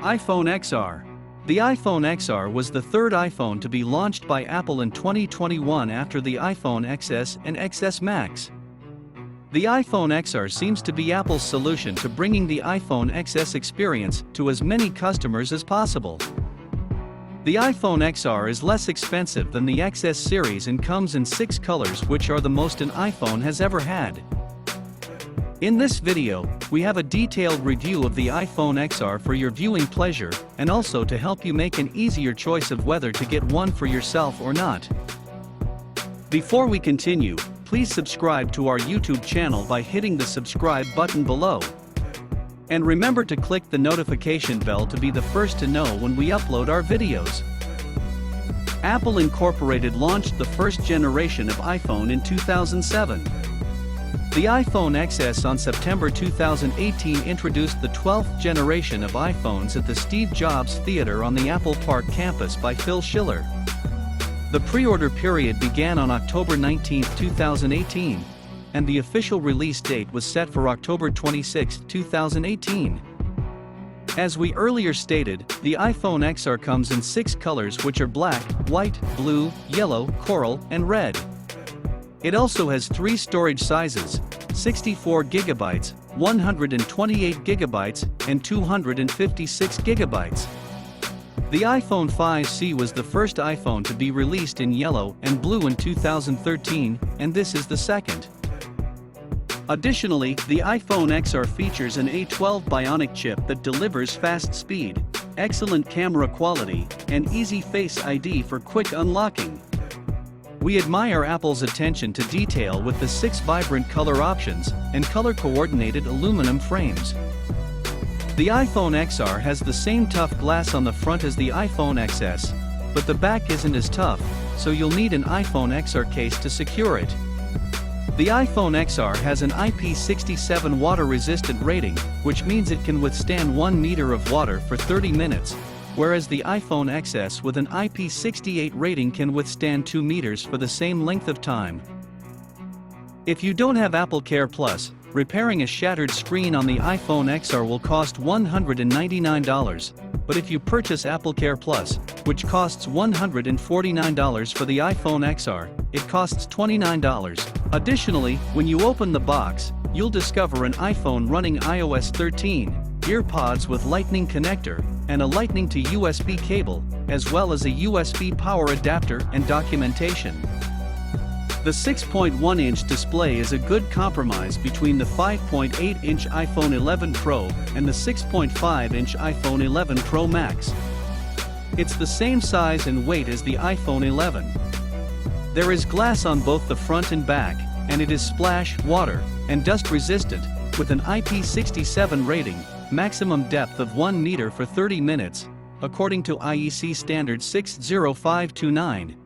iPhone XR. The iPhone XR was the third iPhone to be launched by Apple in 2021 after the iPhone XS and XS Max. The iPhone XR seems to be Apple's solution to bringing the iPhone XS experience to as many customers as possible. The iPhone XR is less expensive than the XS series and comes in 6 colors, which are the most an iPhone has ever had. In this video, we have a detailed review of the iPhone XR for your viewing pleasure, and also to help you make an easier choice of whether to get one for yourself or not. Before we continue, please subscribe to our YouTube channel by hitting the subscribe button below. And remember to click the notification bell to be the first to know when we upload our videos. Apple Incorporated launched the first generation of iPhone in 2007. The iPhone XS on September 2018 introduced the 12th generation of iPhones at the Steve Jobs Theater on the Apple Park campus by Phil Schiller. The pre-order period began on October 19, 2018, and the official release date was set for October 26, 2018. As we earlier stated, the iPhone XR comes in 6 colors, which are black, white, blue, yellow, coral, and red. It also has 3 storage sizes: 64GB, 128GB, and 256GB. The iPhone 5C was the first iPhone to be released in yellow and blue in 2013, and this is the second. Additionally, the iPhone XR features an A12 Bionic chip that delivers fast speed, excellent camera quality, and easy Face ID for quick unlocking. We admire Apple's attention to detail with the 6 vibrant color options and color-coordinated aluminum frames. The iPhone XR has the same tough glass on the front as the iPhone XS, but the back isn't as tough, so you'll need an iPhone XR case to secure it. The iPhone XR has an IP67 water-resistant rating, which means it can withstand 1 meter of water for 30 minutes, whereas the iPhone XS with an IP68 rating can withstand 2 meters for the same length of time. If you don't have Apple Care Plus, repairing a shattered screen on the iPhone XR will cost $199, but if you purchase Apple Care Plus, which costs $149 for the iPhone XR, it costs $29. Additionally, when you open the box, you'll discover an iPhone running iOS 13, earpods with Lightning connector, and a Lightning to USB cable, as well as a USB power adapter and documentation. The 6.1-inch display is a good compromise between the 5.8-inch iPhone 11 Pro and the 6.5-inch iPhone 11 Pro Max. It's the same size and weight as the iPhone 11. There is glass on both the front and back, and it is splash, water, and dust resistant, with an IP67 rating, maximum depth of 1 meter for 30 minutes, according to IEC standard 60529.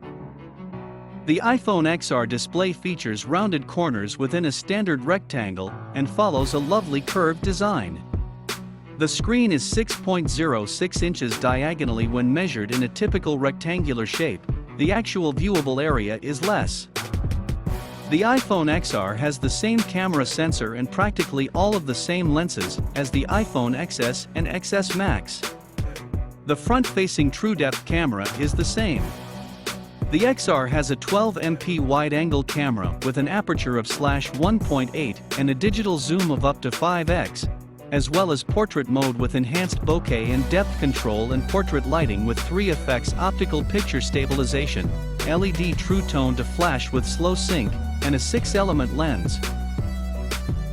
The iPhone XR display features rounded corners within a standard rectangle and follows a lovely curved design. The screen is 6.06 inches diagonally when measured in a typical rectangular shape. The actual viewable area is less. The iPhone XR has the same camera sensor and practically all of the same lenses as the iPhone XS and XS Max. The front-facing true-depth camera is the same. The XR has a 12MP wide-angle camera with an aperture of /1.8 and a digital zoom of up to 5x, as well as portrait mode with enhanced bokeh and depth control and portrait lighting with 3 effects: optical picture stabilization, LED true tone to flash with slow sync, and a 6-element lens.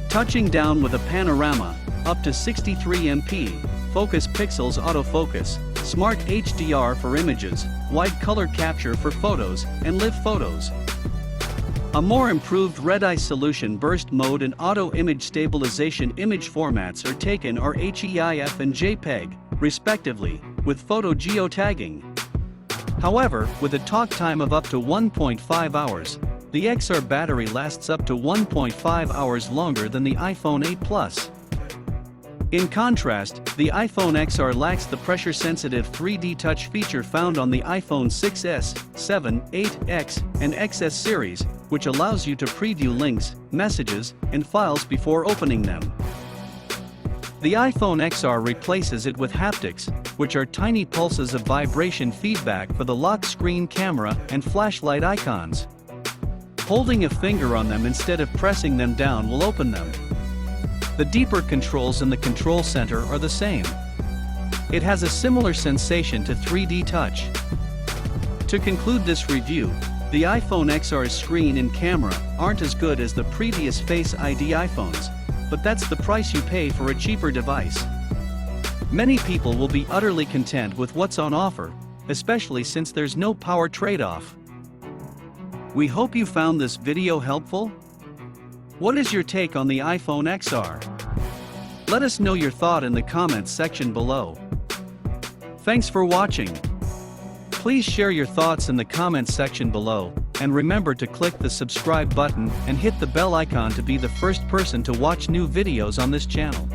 Touching down with a panorama, up to 63MP, focus pixels autofocus, smart HDR for images, wide color capture for photos, and live photos. A more improved red-eye solution, burst mode and auto image stabilization. Image formats are taken are HEIF and JPEG, respectively, with photo geotagging. However, with a talk time of up to 1.5 hours, the XR battery lasts up to 1.5 hours longer than the iPhone 8 Plus. In contrast, the iPhone XR lacks the pressure-sensitive 3D touch feature found on the iPhone 6s, 7, 8X, and XS series, which allows you to preview links, messages, and files before opening them. The iPhone XR replaces it with haptics, which are tiny pulses of vibration feedback for the lock screen camera and flashlight icons. Holding a finger on them instead of pressing them down will open them. The deeper controls in the control center are the same. It has a similar sensation to 3D touch. To conclude this review, the iPhone XR's screen and camera aren't as good as the previous Face ID iPhones, but that's the price you pay for a cheaper device. Many people will be utterly content with what's on offer, especially since there's no power trade-off. We hope you found this video helpful. What is your take on the iPhone XR? Let us know your thought in the comments section below. Thanks for watching. Please share your thoughts in the comments section below, and remember to click the subscribe button and hit the bell icon to be the first person to watch new videos on this channel.